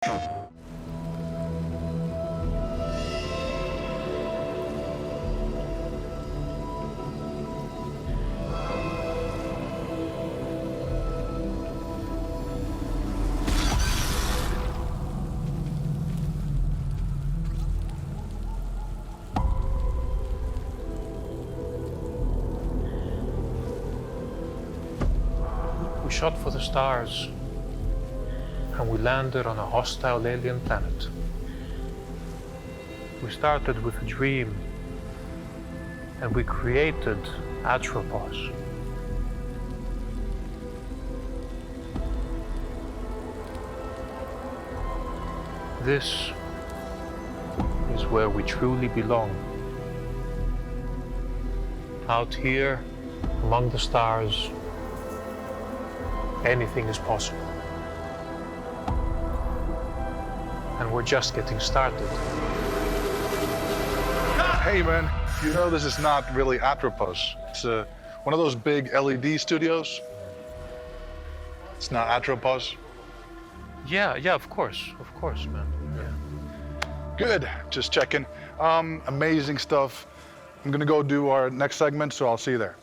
We shot for the stars, and we landed on a hostile alien planet. We started with a dream, and we created Atropos. This is where we truly belong. Out here, among the stars, anything is possible. And we're just getting started. Hey man, you know this is not really Atropos. It's one of those big LED studios. It's not Atropos. Yeah, of course, man. Yeah. Good, just checking. Amazing stuff. I'm gonna go do our next segment, so I'll see you there.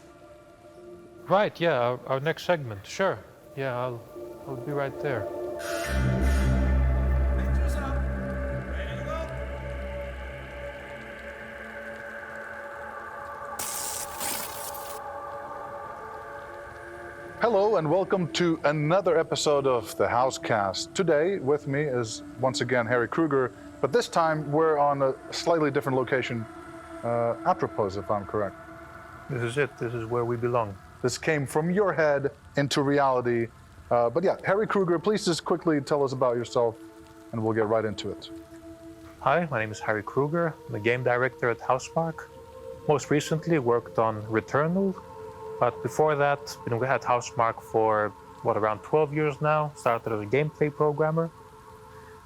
Right, yeah, our next segment, sure. Yeah, I'll be right there. Hello and welcome to another episode of the HouseCast. Today with me is once again Harry Kruger, but this time we're on a slightly different location, Atropos, if I'm correct. This is it, this is where we belong. This came from your head into reality. But yeah, Harry Kruger, please just quickly tell us about yourself and we'll get right into it. Hi, my name is Harry Kruger. I'm a game director at Housemarque. Most recently worked on Returnal, but before that, been at Housemarque for, around 12 years now. Started as a gameplay programmer.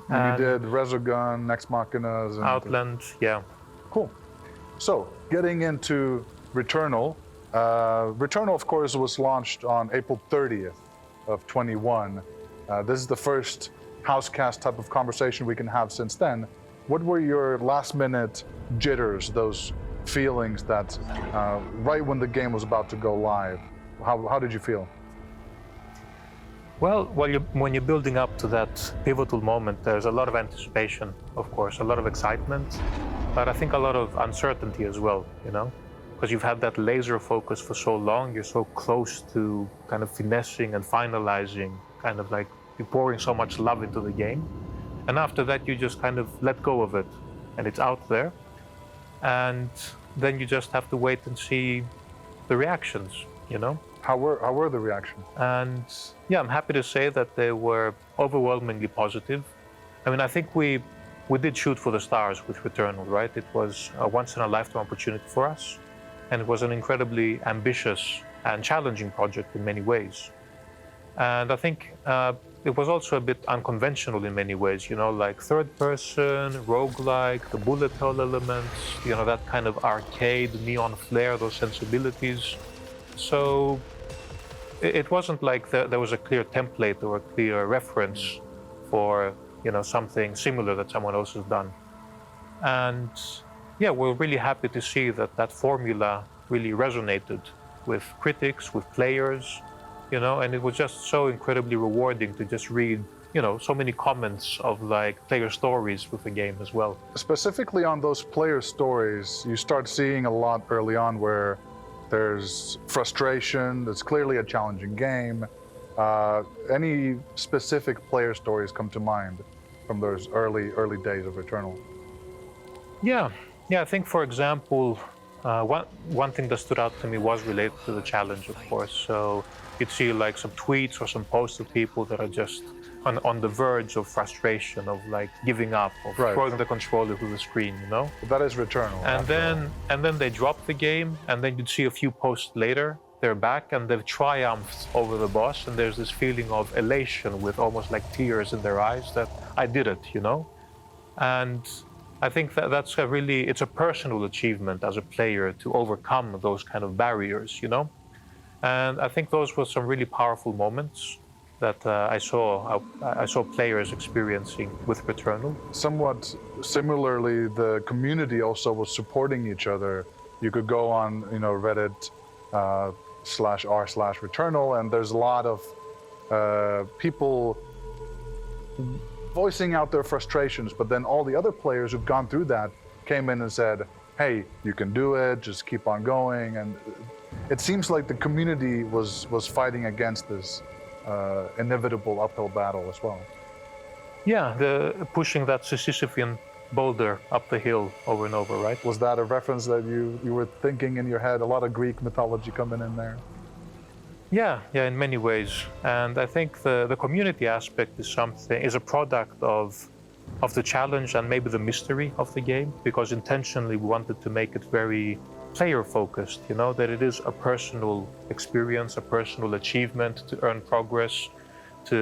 And you did Resogun, Nex Machinas, and Outland, yeah. Cool. So, getting into Returnal. Returnal, of course, was launched on April 30th of 21. This is the first HouseCast type of conversation we can have since then. What were your last-minute jitters, those feelings that right when the game was about to go live? How did you feel? Well, when you're building up to that pivotal moment, there's a lot of anticipation, of course, a lot of excitement, but I think a lot of uncertainty as well, you know? Because you've had that laser focus for so long, you're so close to kind of finessing and finalizing, kind of like you're pouring so much love into the game. And after that, you just kind of let go of it, and it's out there. And then you just have to wait and see the reactions, you know? How were the reactions? And yeah, I'm happy to say that they were overwhelmingly positive. I mean, I think we did shoot for the stars with Returnal, right? It was a once-in-a-lifetime opportunity for us. And it was an incredibly ambitious and challenging project in many ways. And I think it was also a bit unconventional in many ways, you know, like third person, roguelike, the bullet hell elements, you know, that kind of arcade, neon flare, those sensibilities. So it wasn't like there was a clear template or a clear reference for, you know, something similar that someone else has done. And yeah, we're really happy to see that that formula really resonated with critics, with players, you know, and it was just so incredibly rewarding to just read, you know, so many comments of like player stories with the game as well. Specifically on those player stories, you start seeing a lot early on where there's frustration, it's clearly a challenging game. Any specific player stories come to mind from those early days of Returnal? Yeah, I think, for example, one thing that stood out to me was related to the challenge, of course. So you'd see like some tweets or some posts of people that are just on the verge of frustration, of like giving up, of throwing the controller to the screen, you know? But that is Returnal. And then they drop the game, and then you'd see a few posts later, they're back and they've triumphed over the boss, and there's this feeling of elation with almost like tears in their eyes that I did it, you know? And I think that's it's a personal achievement as a player to overcome those kind of barriers, you know? And I think those were some really powerful moments. that I saw players experiencing with Returnal. Somewhat similarly, the community also was supporting each other. You could go on, Reddit /r/Returnal, and there's a lot of people voicing out their frustrations, but then all the other players who've gone through that came in and said, hey, you can do it, just keep on going. And it seems like the community was fighting against this inevitable uphill battle as well. Yeah, the pushing that Sisyphean boulder up the hill over and over, right? Was that a reference that you were thinking in your head? A lot of Greek mythology coming in there? Yeah, in many ways. And I think the community aspect is a product of the challenge and maybe the mystery of the game, because intentionally we wanted to make it very player focused, that it is a personal experience, a personal achievement to earn progress, to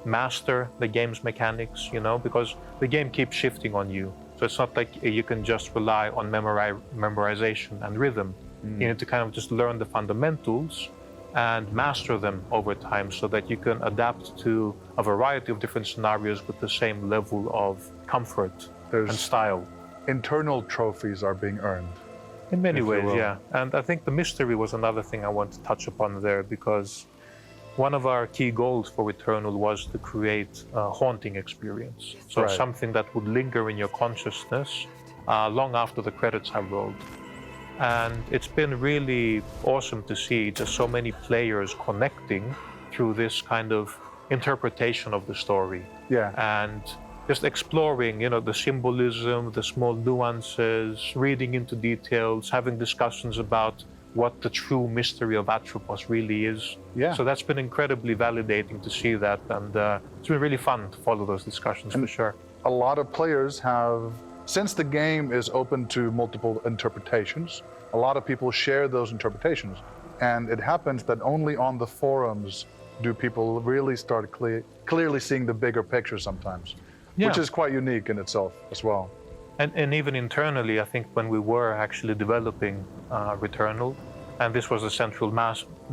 master the game's mechanics, because the game keeps shifting on you. So it's not like you can just rely on memorization and rhythm. You need to kind of just learn the fundamentals and master them over time so that you can adapt to a variety of different scenarios with the same level of comfort and style. Internal trophies are being earned. In many ways, yeah. And I think the mystery was another thing I want to touch upon there, because one of our key goals for Returnal was to create a haunting experience. So something that would linger in your consciousness long after the credits have rolled. And it's been really awesome to see just so many players connecting through this kind of interpretation of the story. Yeah. And just exploring, the symbolism, the small nuances, reading into details, having discussions about what the true mystery of Atropos really is. Yeah. So that's been incredibly validating to see that, and it's been really fun to follow those discussions for sure. A lot of players have, since the game is open to multiple interpretations, a lot of people share those interpretations. And it happens that only on the forums do people really start clearly seeing the bigger picture sometimes, which is quite unique in itself as well. And even internally, I think when we were actually developing Returnal, and this was a central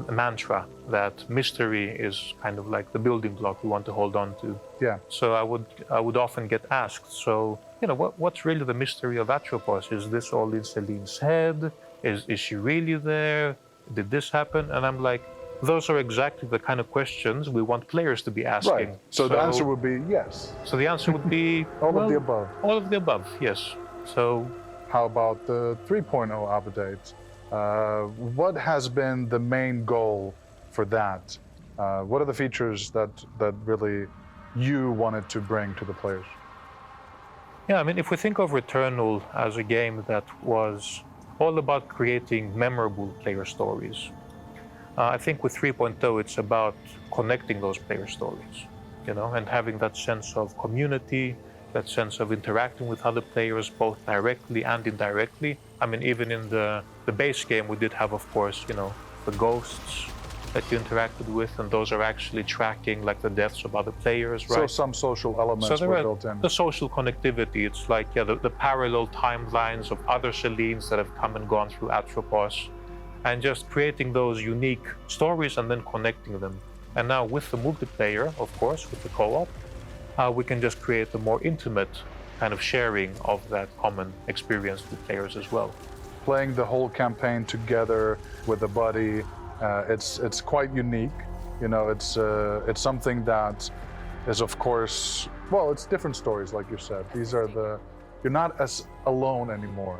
mantra, that mystery is kind of like the building block we want to hold on to. Yeah. So I would often get asked, so what's really the mystery of Atropos? Is this all in Celine's head? Is she really there? Did this happen? And I'm like, those are exactly the kind of questions we want players to be asking. Right. So the answer would be yes. So the answer would be all of the above. All of the above, yes. So how about the 3.0 update? What has been the main goal for that? What are the features that really you wanted to bring to the players? Yeah, I mean, if we think of Returnal as a game that was all about creating memorable player stories, I think with 3.0 it's about connecting those player stories, and having that sense of community, that sense of interacting with other players, both directly and indirectly. I mean, even in the base game, we did have, of course, the ghosts that you interacted with, and those are actually tracking like the deaths of other players, right? So some social elements were built in. The social connectivity, it's like, the parallel timelines of other Celines that have come and gone through Atropos, and just creating those unique stories and then connecting them. And now with the multiplayer, of course, with the co-op, we can just create a more intimate kind of sharing of that common experience with players as well. Playing the whole campaign together with a buddy, it's quite unique. It's something that is, of course, it's different stories, like you said. You're not as alone anymore.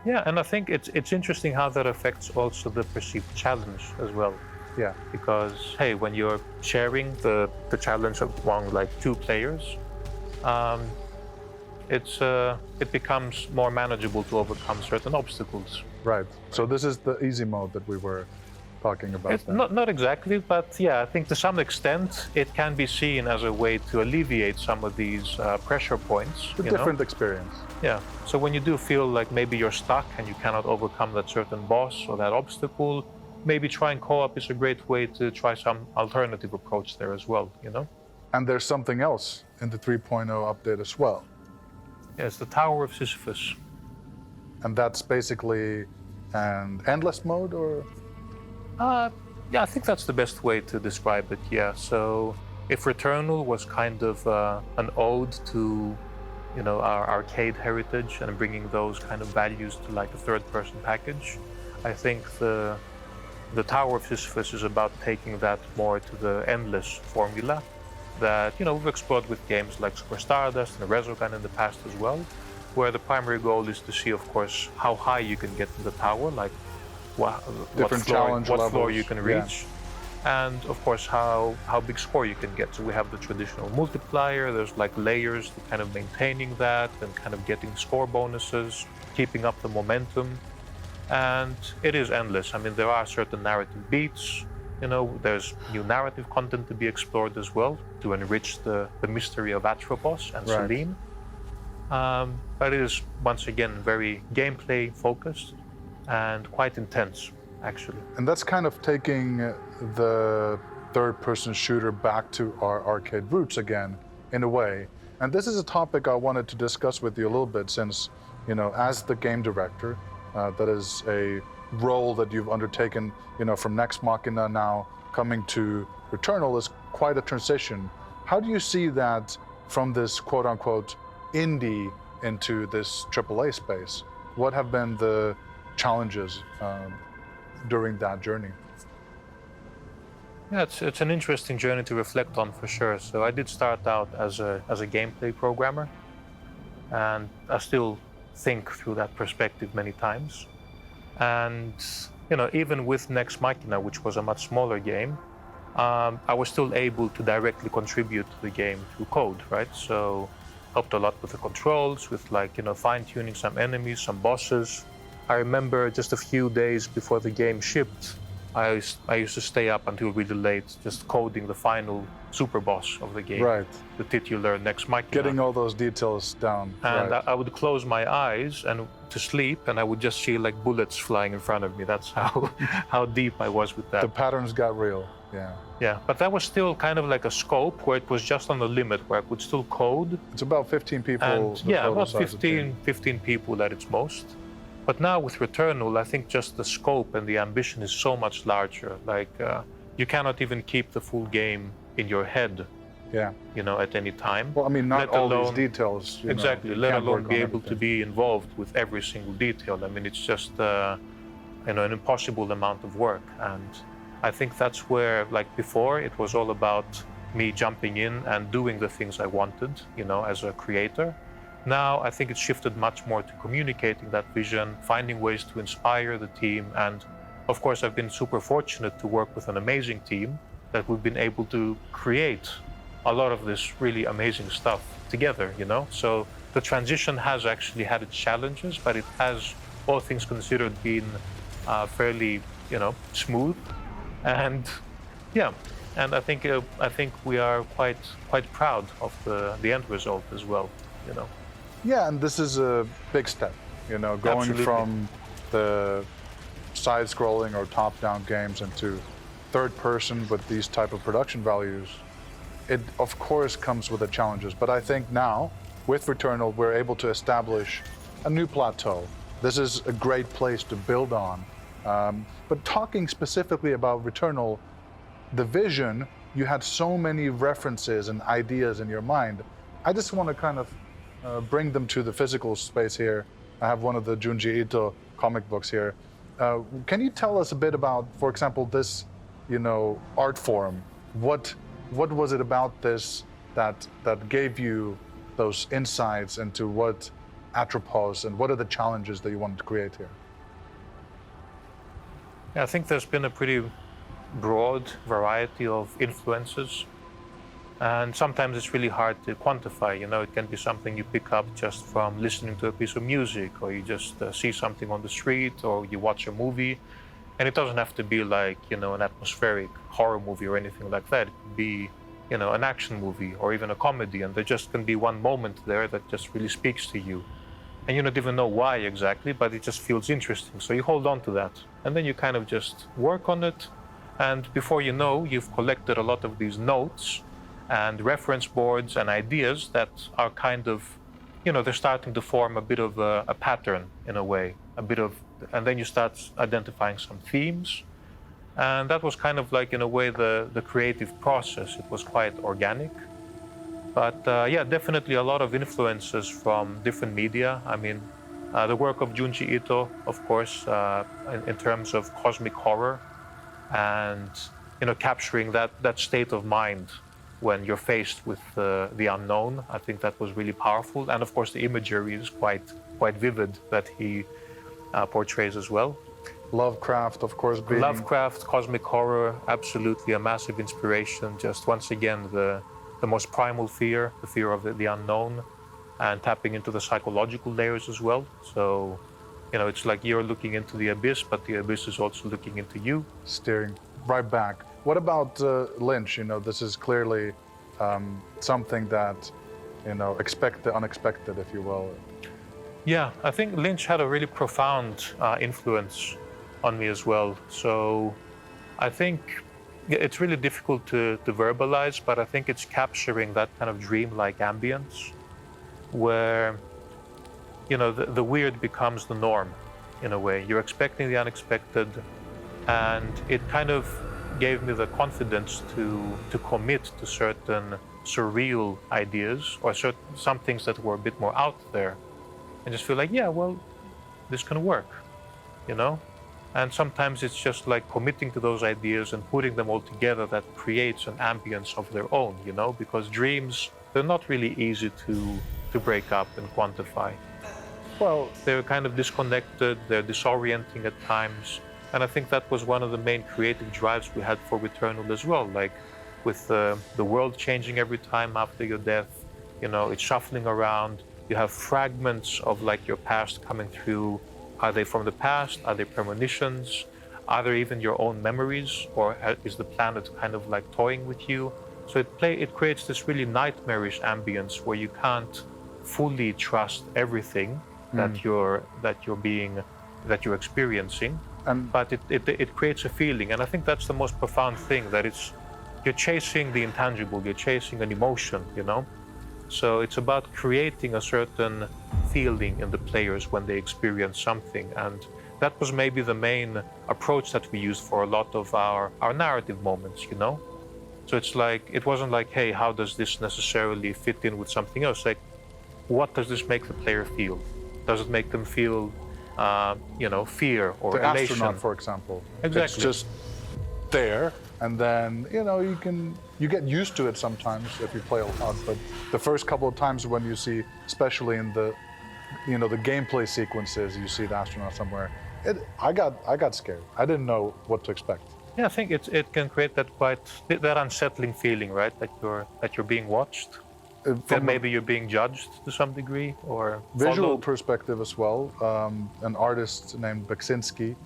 Yeah, and I think it's interesting how that affects also the perceived challenge as well. Yeah. Because, hey, when you're sharing the challenge among like two players, it becomes more manageable to overcome certain obstacles. Right. So this is the easy mode that we were talking about. It's not exactly, but yeah, I think to some extent it can be seen as a way to alleviate some of these pressure points. A different experience. Yeah. So when you do feel like maybe you're stuck and you cannot overcome that certain boss or that obstacle, maybe trying co-op is a great way to try some alternative approach there as well, And there's something else in the 3.0 update as well. Yes, the Tower of Sisyphus. And that's basically an endless mode, or? Yeah, I think that's the best way to describe it, yeah. So if Returnal was kind of an ode to, our arcade heritage and bringing those kind of values to like a third-person package, I think the Tower of Sisyphus is about taking that more to the endless formula that, we've explored with games like Super Stardust and Resogun in the past as well, where the primary goal is to see, of course, how high you can get in the tower, like what floor you can reach, and of course how big score you can get. So we have the traditional multiplier, there's like layers to kind of maintaining that and kind of getting score bonuses, keeping up the momentum, and it is endless. I mean, there are certain narrative beats, there's new narrative content to be explored as well to enrich the mystery of Atropos and Selene. But it is, once again, very gameplay focused and quite intense, actually. And that's kind of taking the third-person shooter back to our arcade roots again, in a way. And this is a topic I wanted to discuss with you a little bit since, as the game director, that is a role that you've undertaken, from Nex Machina now coming to Returnal is quite a transition. How do you see that from this quote-unquote indie into this AAA space? What have been the challenges during that journey? Yeah, it's an interesting journey to reflect on for sure. So I did start out as a gameplay programmer, and I still think through that perspective many times. And even with Nex Machina, which was a much smaller game, I was still able to directly contribute to the game through code, right? So helped a lot with the controls, with fine-tuning some enemies, some bosses. I remember just a few days before the game shipped, I used to stay up until really late just coding the final super boss of the game, the titular Nex Machina. Getting all those details down. And I would close my eyes and to sleep, and I would just see like bullets flying in front of me. That's how deep I was with that. The patterns got real, yeah. Yeah, but that was still kind of like a scope where it was just on the limit, where I could still code. It's about 15 people. And, yeah, about 15 people at its most. But now with Returnal, I think just the scope and the ambition is so much larger. Like, you cannot even keep the full game in your head, at any time. Well, I mean, not all these details. Exactly, let alone be able to be involved with every single detail. I mean, it's just, an impossible amount of work. And I think that's where, like before, it was all about me jumping in and doing the things I wanted, as a creator. Now, I think it's shifted much more to communicating that vision, finding ways to inspire the team. And of course, I've been super fortunate to work with an amazing team that we've been able to create a lot of this really amazing stuff together, So the transition has actually had its challenges, but it has, all things considered, been fairly, smooth. And and I think we are quite proud of the end result as well, Yeah, and this is a big step, going Absolutely. from the side-scrolling or top-down games into third-person with these type of production values. It, of course, comes with the challenges, but I think now, with Returnal, we're able to establish a new plateau. This is a great place to build on. But talking specifically about Returnal, the vision, you had so many references and ideas in your mind. I just want to kind of bring them to the physical space here. I have one of the Junji Ito comic books here. Can you tell us a bit about, for example, this, art form? What was it about this that gave you those insights into what Atropos and what are the challenges that you wanted to create here? Yeah, I think there's been a pretty broad variety of influences. And sometimes it's really hard to quantify. It can be something you pick up just from listening to a piece of music, or you just see something on the street, or you watch a movie. And it doesn't have to be like, an atmospheric horror movie or anything like that. It could be, an action movie or even a comedy. And there just can be one moment there that just really speaks to you. And you don't even know why exactly, but it just feels interesting. So you hold on to that. And then you kind of just work on it. And before you know, you've collected a lot of these notes and reference boards and ideas that are kind of, they're starting to form a bit of a pattern in a way, and then you start identifying some themes. And that was kind of like, in a way, the creative process. It was quite organic. But yeah, definitely a lot of influences from different media. I mean, the work of Junji Ito, of course, in terms of cosmic horror and, capturing that state of mind when you're faced with the unknown. I think that was really powerful. And of course, the imagery is quite vivid that he portrays as well. Lovecraft, of course, being... Lovecraft, cosmic horror, absolutely a massive inspiration. Just once again, the most primal fear, the fear of the unknown, and tapping into the psychological layers as well. So, it's like you're looking into the abyss, but the abyss is also looking into you. Steering right back. What about Lynch? This is clearly something that, expect the unexpected, if you will. Yeah, I think Lynch had a really profound influence on me as well. So I think it's really difficult to verbalize, but I think it's capturing that kind of dreamlike ambience where, the weird becomes the norm in a way. You're expecting the unexpected, and it kind of gave me the confidence to commit to certain surreal ideas or some things that were a bit more out there, and just feel like, yeah, well, this can work, And sometimes it's just like committing to those ideas and putting them all together that creates an ambience of their own, because dreams, they're not really easy to break up and quantify. Well, they're kind of disconnected, they're disorienting at times. And I think that was one of the main creative drives we had for Returnal as well, like with the world changing every time after your death, it's shuffling around. You have fragments of like your past coming through. Are they from the past? Are they premonitions? Are they even your own memories? Or is the planet kind of like toying with you? So it creates this really nightmarish ambience where you can't fully trust everything that you're experiencing. But it creates a feeling, and I think that's the most profound thing, that you're chasing the intangible, you're chasing an emotion, So it's about creating a certain feeling in the players when they experience something, and that was maybe the main approach that we used for a lot of our narrative moments, So it's like, it wasn't like, hey, how does this necessarily fit in with something else? Like, what does this make the player feel? Does it make them feel fear or the elation? astronaut, for example. Exactly. It's just there, and then you get used to it sometimes if you play a lot. But the first couple of times when you see, especially in the gameplay sequences, you see the astronaut somewhere. I got scared. I didn't know what to expect. Yeah, I think it can create that unsettling feeling, right? That you're being watched. That maybe you're being judged to some degree, or visual perspective as well. An artist named Beksinski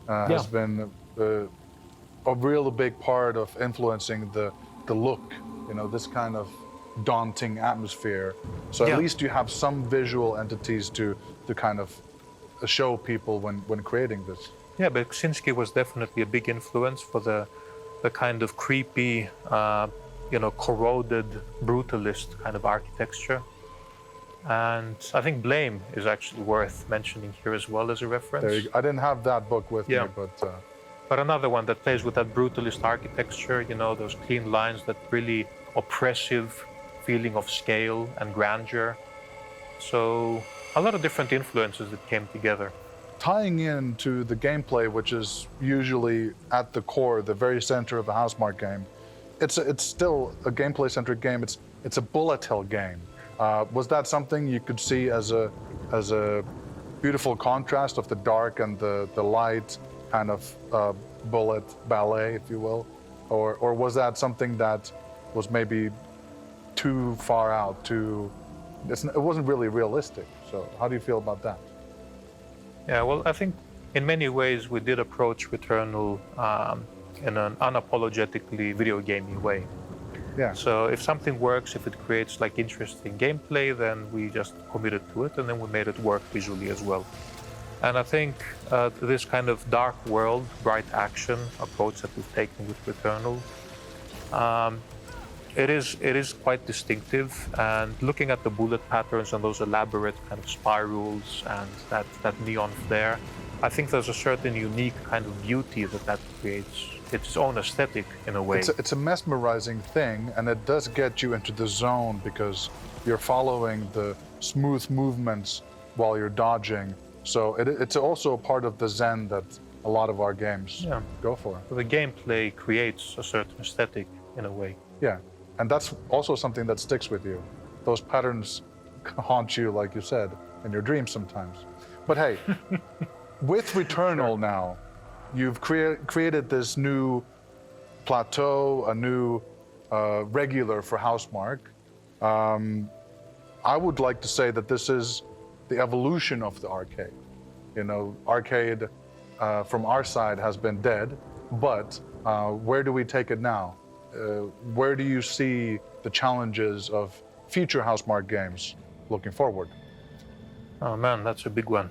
has been a real big part of influencing the look, this kind of daunting atmosphere. So at least you have some visual entities to kind of show people when creating this. Yeah, Beksinski was definitely a big influence for the kind of creepy, corroded, brutalist kind of architecture. And I think Blame is actually worth mentioning here as well as a reference. I didn't have that book with me, but another one that plays with that brutalist architecture, those clean lines, that really oppressive feeling of scale and grandeur. So a lot of different influences that came together. Tying into the gameplay, which is usually at the core, the very center of a Housemarque game, it's still a gameplay-centric game. It's a bullet hell game. Was that something you could see as a beautiful contrast of the dark and the light, kind of bullet ballet, if you will, or was that something that was maybe too far out? It wasn't really realistic. So how do you feel about that? Yeah, well, I think in many ways we did approach Returnal in an unapologetically video gaming way. Yeah. So if something works, if it creates like interesting gameplay, then we just committed to it, and then we made it work visually as well. And I think this kind of dark world, bright action approach that we've taken with Returnal, it is quite distinctive. And looking at the bullet patterns and those elaborate kind of spirals and that neon flare, I think there's a certain unique kind of beauty that creates. its own aesthetic in a way. It's a mesmerizing thing, and it does get you into the zone because you're following the smooth movements while you're dodging. So it's also a part of the zen that a lot of our games go for. The gameplay creates a certain aesthetic in a way. Yeah, and that's also something that sticks with you. Those patterns haunt you, like you said, in your dreams sometimes. But hey, with Returnal now, you've created this new plateau, a new regular for Housemarque. I would like to say that this is the evolution of the arcade. You know, arcade from our side has been dead, but where do we take it now? Where do you see the challenges of future Housemarque games looking forward? Oh man, that's a big one.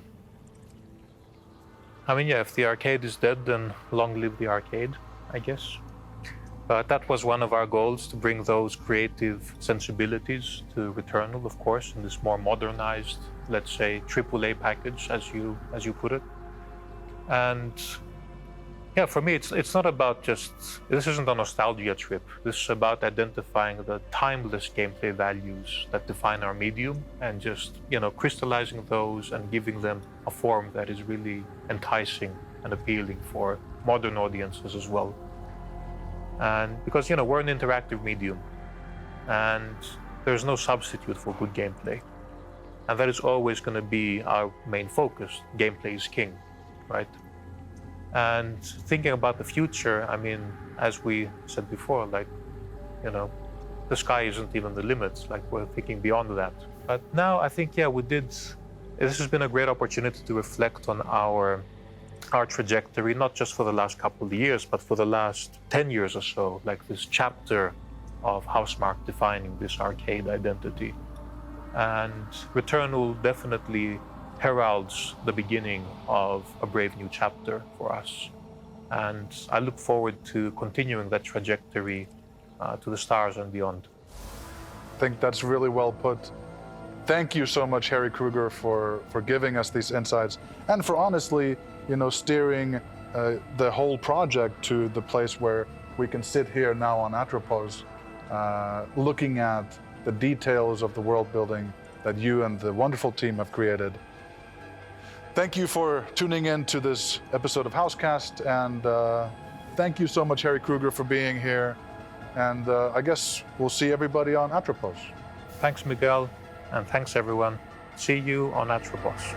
I mean, yeah, if the arcade is dead, then long live the arcade, I guess. But that was one of our goals, to bring those creative sensibilities to Returnal, of course, in this more modernized, let's say, AAA package, as you put it. And yeah, for me, it's not about just, this isn't a nostalgia trip. This is about identifying the timeless gameplay values that define our medium and just, you know, crystallizing those and giving them a form that is really enticing and appealing for modern audiences as well. And because, you know, we're an interactive medium and there's no substitute for good gameplay. And that is always going to be our main focus. Gameplay is king, right? And thinking about the future, I mean, as we said before, like, you know, the sky isn't even the limit. Like, we're thinking beyond that. But now I think, yeah, this has been a great opportunity to reflect on our trajectory, not just for the last couple of years, but for the last 10 years or so, like this chapter of Housemarque defining this arcade identity. And Returnal definitely heralds the beginning of a brave new chapter for us. And I look forward to continuing that trajectory to the stars and beyond. I think that's really well put. Thank you so much, Harry Kruger, for giving us these insights and for honestly, you know, steering the whole project to the place where we can sit here now on Atropos, looking at the details of the world building that you and the wonderful team have created. Thank you for tuning in to this episode of HouseCast, and thank you so much, Harry Kruger, for being here. And I guess we'll see everybody on Atropos. Thanks, Miguel, and thanks, everyone. See you on Atropos.